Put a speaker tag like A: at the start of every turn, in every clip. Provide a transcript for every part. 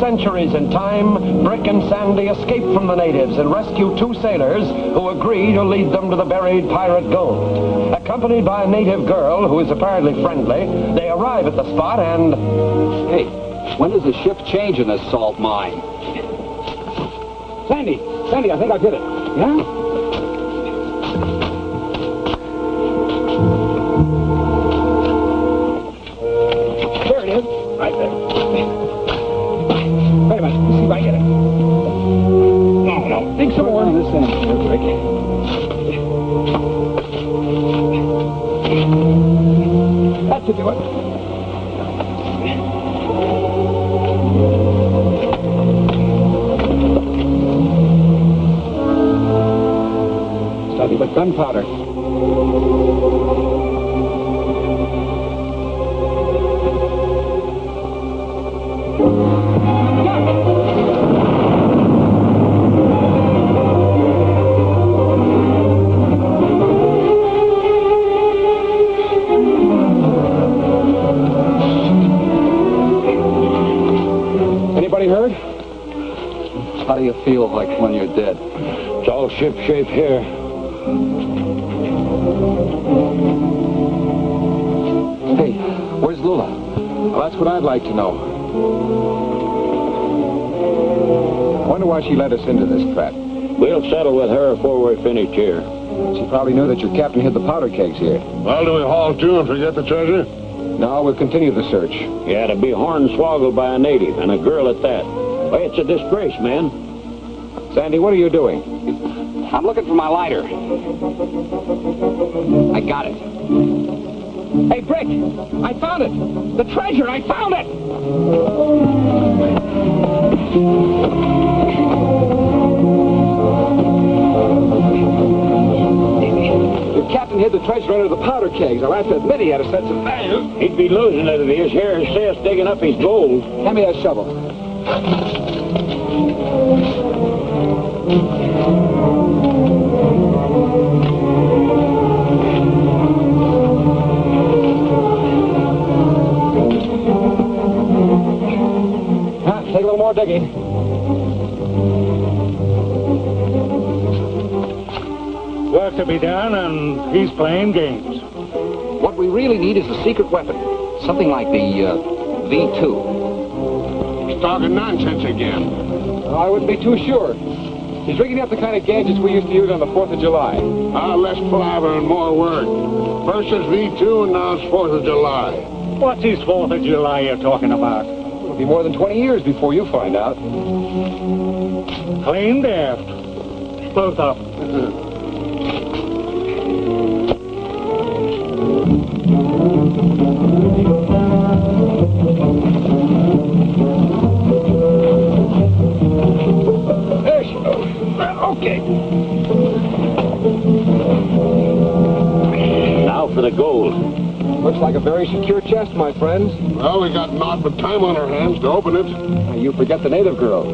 A: centuries in time, Brick and Sandy escape from the natives and rescue 2 sailors who agree to lead them to the buried pirate gold. Accompanied by a native girl who is apparently friendly, they arrive at the spot and...
B: Hey, when does the ship change in this salt mine? Sandy, I think I did it. Yeah? There it is. Right there. Wait a minute. Let's see if I get it. No. Dig some more. On this end. Rick. That should do it. It's nothing but gunpowder. How do you feel like when you're dead?
C: It's all ship-shape here.
B: Hey, where's Lula?
D: Well, that's what I'd like to know. I wonder why she led us into this trap.
C: We'll settle with her before we're finished here.
D: She probably knew that your captain hid the powder kegs here.
E: Well, do we haul to and forget the treasure?
D: No, we'll continue the search.
C: Yeah, to be hornswoggled by a native, and a girl at that. Why, it's a disgrace, man.
D: Sandy, what are you doing?
B: I'm looking for my lighter. I got it. Hey, Brick, I found it. The treasure, I found it.
D: Your captain hid the treasure under the powder kegs. I'll have to admit he had a sense of value.
C: He'd be losing it if his hair says digging up his gold.
D: Hand me that shovel.
B: Take a little more digging.
F: Work to be done, and he's playing games.
B: What we really need is a secret weapon. Something like the V2.
E: He's talking nonsense again.
D: I wouldn't be too sure. He's rigging up the kind of gadgets we used to use on the 4th of July.
E: Less palaver and more work. First it's V2 and now it's 4th of July.
F: What's this 4th of July you're talking about?
D: It'll be more than 20 years before you find out.
F: Clean daft. Both up.
B: Okay.
C: Now for the gold.
D: Looks like a very secure chest, my friends.
E: Well, we got naught but time on our hands to open it.
D: You forget the native girl.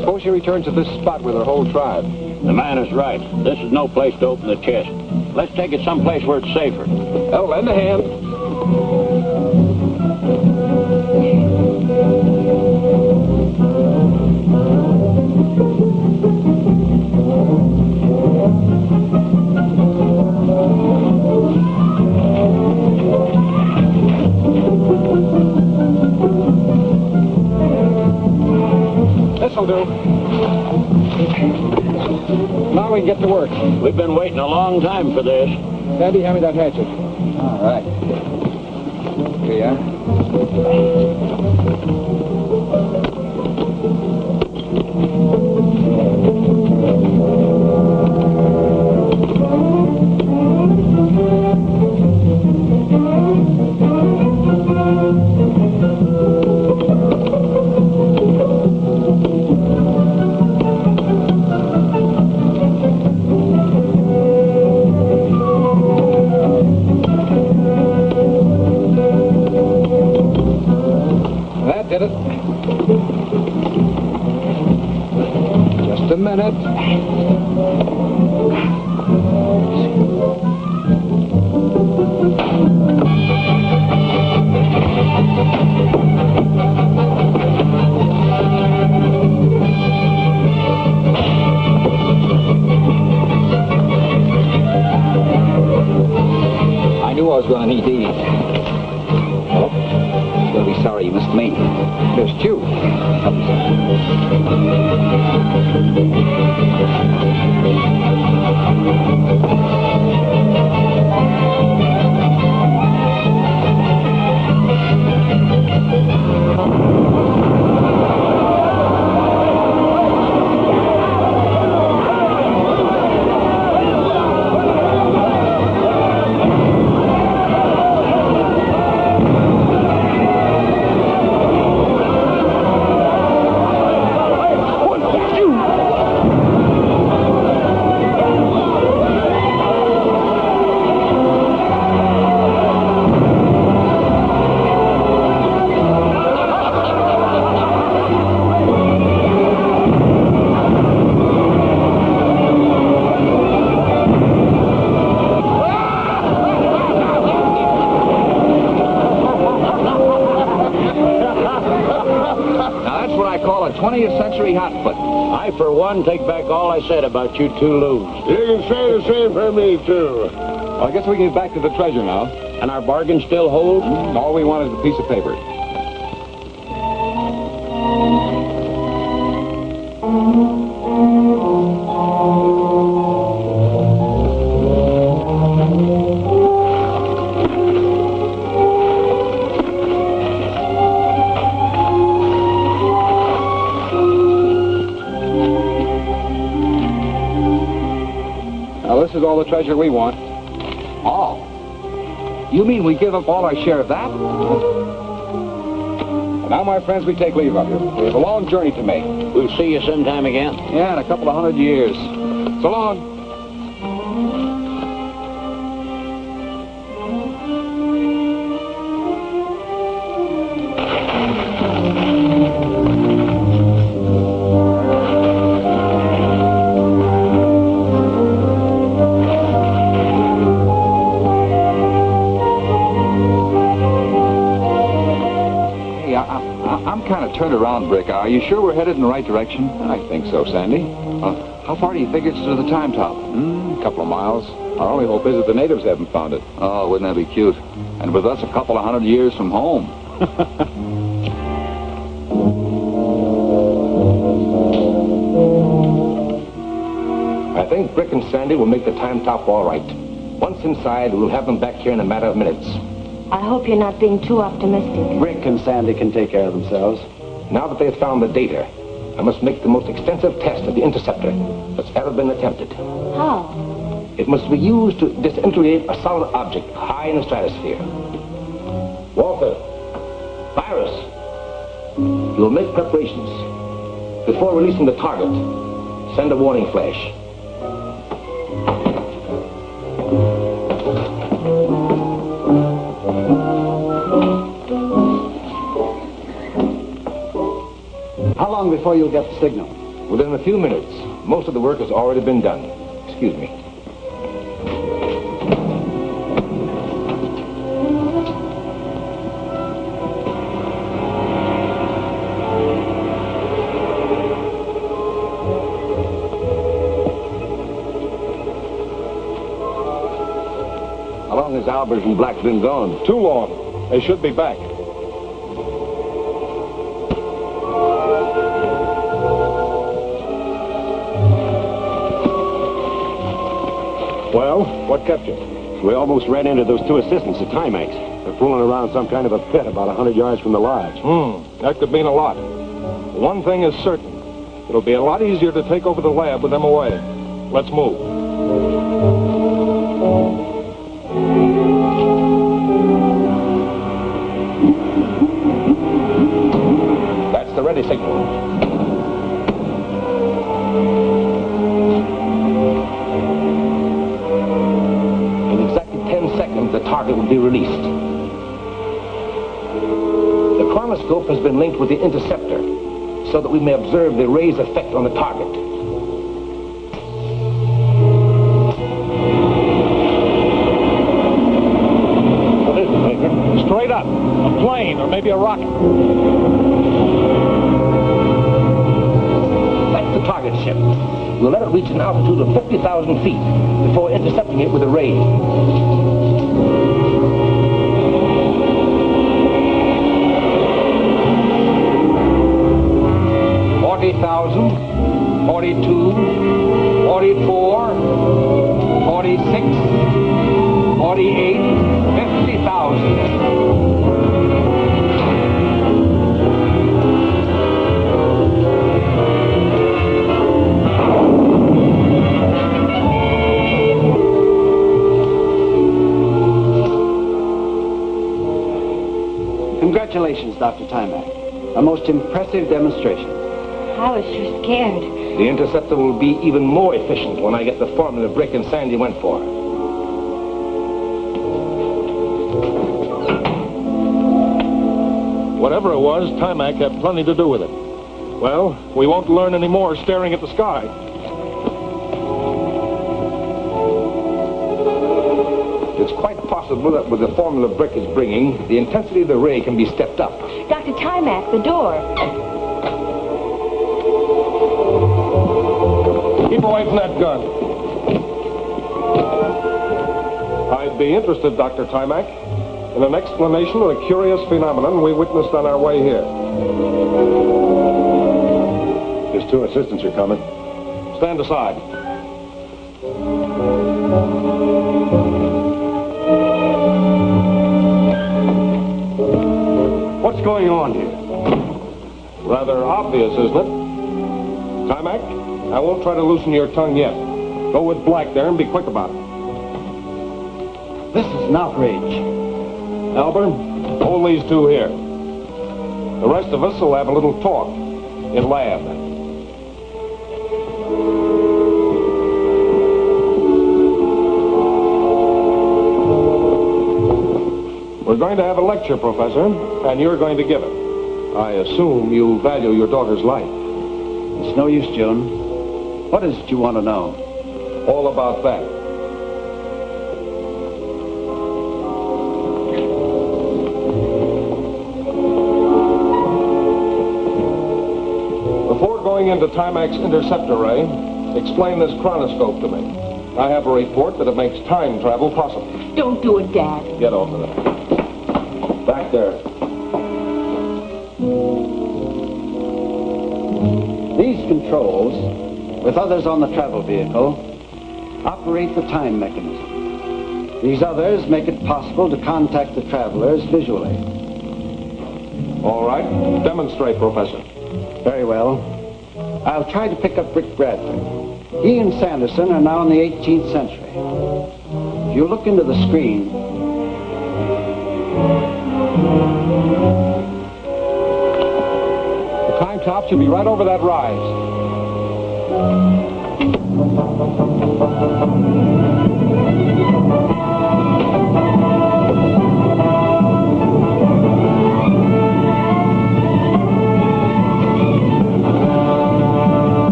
D: Suppose she returns to this spot with her whole tribe.
C: The man is right. This is no place to open the chest. Let's take it someplace where it's safer.
D: Oh, lend a hand. This'll do. Now we can get to work.
C: We've been waiting a long time for this.
D: Sandy, hand me that hatchet. All right. Here you are. Did it. Just a minute.
B: sorry you missed me. Missed you.
C: I, for one, take back all I said about you two loons.
E: You can say the same for me, too.
D: Well, I guess we can get back to the treasure now.
C: And our bargain still holds?
D: All we want is a piece of paper. This is all the treasure we want.
B: All? You mean we give up all our share of that?
D: And now, my friends, we take leave of you. We have a long journey to make.
C: We'll see you sometime again.
D: Yeah, in a couple of 100 years. So long.
B: Turn around, Brick. Are you sure we're headed in the right direction?
D: I think so, Sandy.
B: How far do you think it's to the time top?
D: A couple of miles. Our only hope is that the natives haven't found it.
B: Oh, wouldn't that be cute? And with us a couple of 100 years from home.
G: I think Brick and Sandy will make the time top all right. Once inside, we'll have them back here in a matter of minutes.
H: I hope you're not being too optimistic.
G: Brick and Sandy can take care of themselves. Now that they've found the data, I must make the most extensive test of the interceptor that's ever been attempted.
H: How?
G: It must be used to disintegrate a solid object high in the stratosphere. Walter, Virus, you will make preparations. Before releasing the target, send a warning flash.
I: How long before you'll get the signal?
G: Within a few minutes. Most of the work has already been done. Excuse me. How long has Albers and Black been gone?
D: Too long. They should be back.
E: Well, what kept you?
C: We almost ran into those two assistants at Tymak's.
E: They're fooling around some kind of a pit about 100 yards from the lodge.
D: That could mean a lot. One thing is certain. It'll be a lot easier to take over the lab with them away. Let's move.
G: That's the ready signal. The target will be released. The chronoscope has been linked with the interceptor so that we may observe the ray's effect on the target.
F: What is it, Baker? Straight up. A plane or maybe a rocket.
G: That's the target ship. We'll let it reach an altitude of 50,000 feet before intercepting it with a ray.
B: 40,000, 42, 44, 46, 48, 50,000.
I: Congratulations, Dr. Tymak. A most impressive demonstration.
H: I was sure scared.
G: The interceptor will be even more efficient when I get the formula Brick and Sandy went for.
D: Whatever it was, Tymak had plenty to do with it. Well, we won't learn any more staring at the sky.
G: It's quite possible that with the formula Brick is bringing, the intensity of the ray can be stepped up.
H: Dr. Tymak, the door.
D: Keep away from that gun. I'd be interested, Dr. Tymak, in an explanation of the curious phenomenon we witnessed on our way here.
E: His two assistants are coming.
D: Stand aside.
E: What's going on here?
D: Rather obvious, isn't it? Tymak, I won't try to loosen your tongue yet. Go with Black there and be quick about it.
I: This is an outrage.
D: Albert, hold these two here. The rest of us will have a little talk in lab. We're going to have a lecture, Professor, and you're going to give it. I assume you value your daughter's life.
I: It's no use, June. What is it you want to know?
D: All about that. Before going into Tymak's interceptor ray, explain this chronoscope to me. I have a report that it makes time travel possible.
H: Don't do it, Dad.
D: Get over there. Back there.
I: These controls, with others on the travel vehicle, operate the time mechanism. These others make it possible to contact the travelers visually.
D: All right. Demonstrate, Professor.
I: Very well. I'll try to pick up Brick Bradford. He and Sanderson are now in the 18th century. If you look into the screen,
B: The time top should be right over that rise.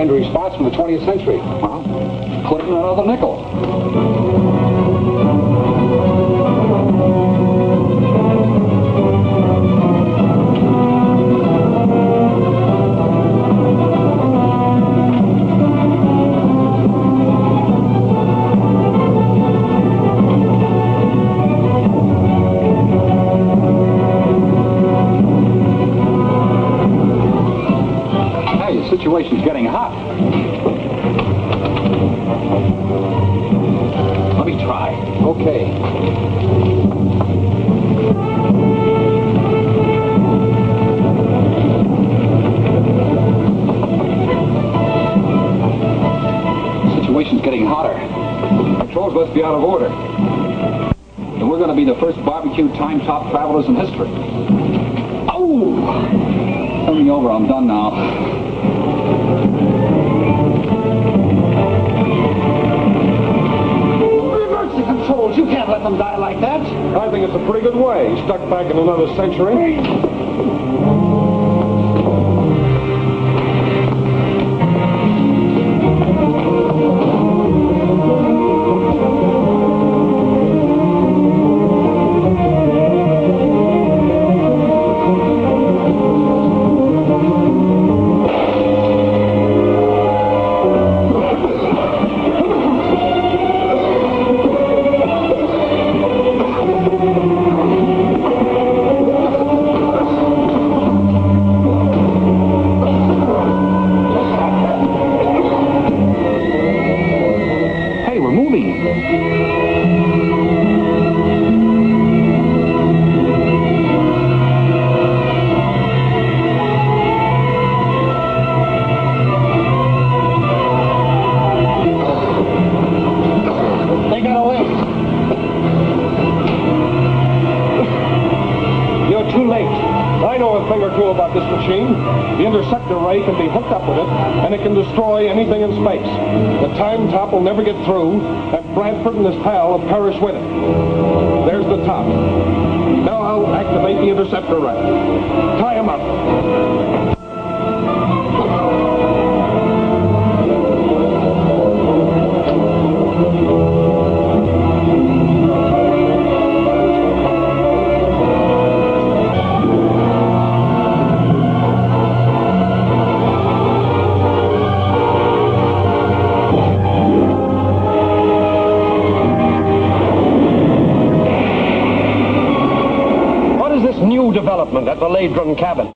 B: Response from the 20th century. Well, put it in another nickel. Hey, the situation's getting hot. Let me try. Okay. Situation's getting hotter. Controls must be out of order. And we're going to be the first barbecue time top travelers in history. Oh! Turn me over, I'm done now.
I: Controls. You can't let them die like that.
D: I think it's a pretty good way. Stuck back in another century. mate. I know a thing or two about this machine. The interceptor ray can be hooked up with it, and it can destroy anything in space. The time top will never get through, and Bradford and his pal will perish with it. There's the top. Now I'll activate the interceptor ray. Tie him up.
A: New development at the Laydron cabin.